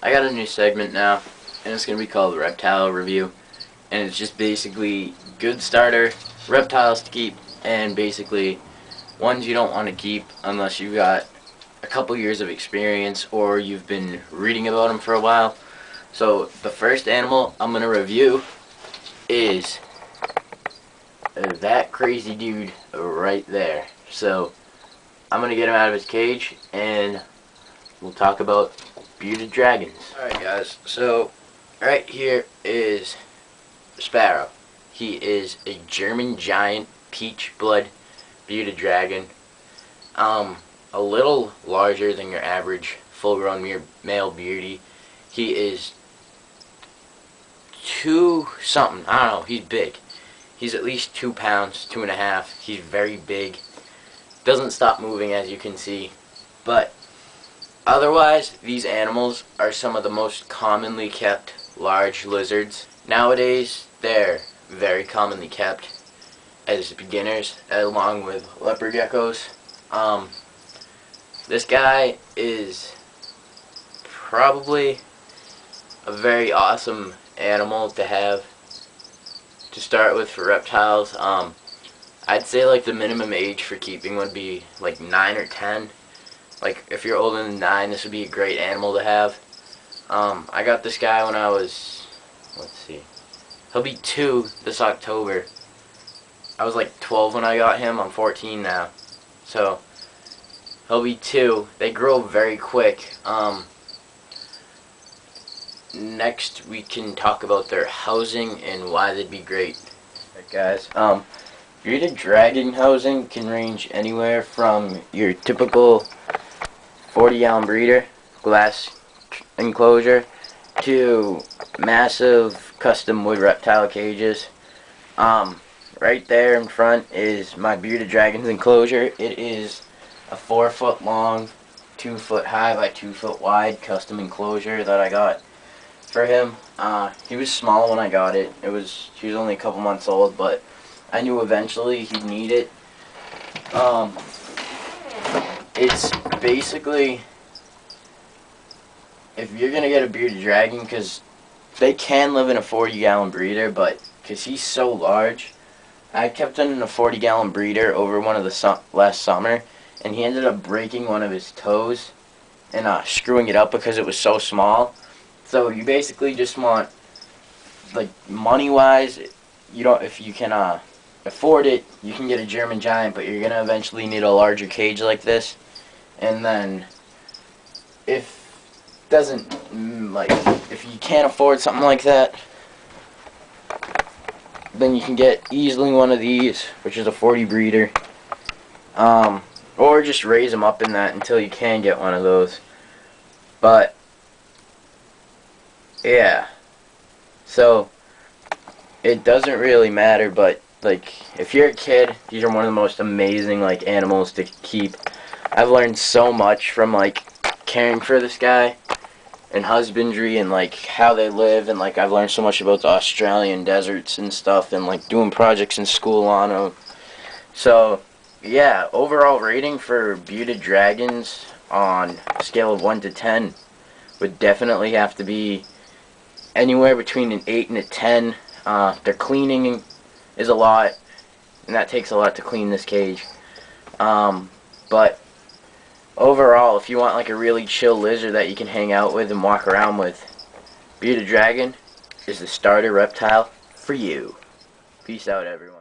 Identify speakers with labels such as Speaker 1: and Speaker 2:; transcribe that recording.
Speaker 1: I got a new segment now, and it's going to be called Reptile Review, and it's just basically good starter reptiles to keep, and basically ones you don't want to keep unless you've got a couple years of experience or you've been reading about them for a while. So the first animal I'm going to review is that crazy dude right there. So I'm going to get him out of his cage and we'll talk about bearded dragons. Alright guys, so right here is Sparrow. He is a German giant peach blood bearded dragon. A little larger than your average full-grown male beardie. He is 2 something, I don't know, he's big. He's at least 2 pounds, 2.5. He's very big. Doesn't stop moving, as you can see. But otherwise, these animals are some of the most commonly kept large lizards. Nowadays, they're very commonly kept as beginners, along with leopard geckos. This guy is probably a very awesome animal to have to start with for reptiles. I'd say like the minimum age for keeping would be like 9 or 10. Like if you're older than 9, this would be a great animal to have. I got this guy when I was, let's see, he'll be 2 this October. I was like 12 when I got him. I'm 14 now, so he'll be 2. They grow very quick. Next we can talk about their housing and why they'd be great. Alright guys, bearded dragon housing can range anywhere from your typical 40-gallon breeder, glass enclosure, to massive custom wood reptile cages. Right there in front is my bearded dragon's enclosure. It is a 4-foot long, 2-foot high by 2-foot wide custom enclosure that I got for him. He was small when I got it. He was only a couple months old, but I knew eventually he'd need it. It's basically, if you're gonna get a bearded dragon, because they can live in a 40-gallon breeder, but because he's so large, I kept him in a 40-gallon breeder over one of the last summer, and he ended up breaking one of his toes and screwing it up because it was so small. So you basically just want, like, money-wise, if you can afford it, you can get a German giant, but you're gonna eventually need a larger cage like this. And then if you can't afford something like that, then you can get easily one of these, which is a 40 breeder, or just raise them up in that until you can get one of those. But yeah, so it doesn't really matter, but like if you're a kid, these are one of the most amazing like animals to keep. I've learned so much from like caring for this guy and husbandry and like how they live, and like I've learned so much about the Australian deserts and stuff, and like doing projects in school on them. So yeah, overall rating for bearded dragons on a scale of 1 to 10 would definitely have to be anywhere between an 8 and a 10. Their cleaning is a lot, and that takes a lot to clean this cage. But overall, if you want like a really chill lizard that you can hang out with and walk around with, bearded dragon is the starter reptile for you. Peace out, everyone.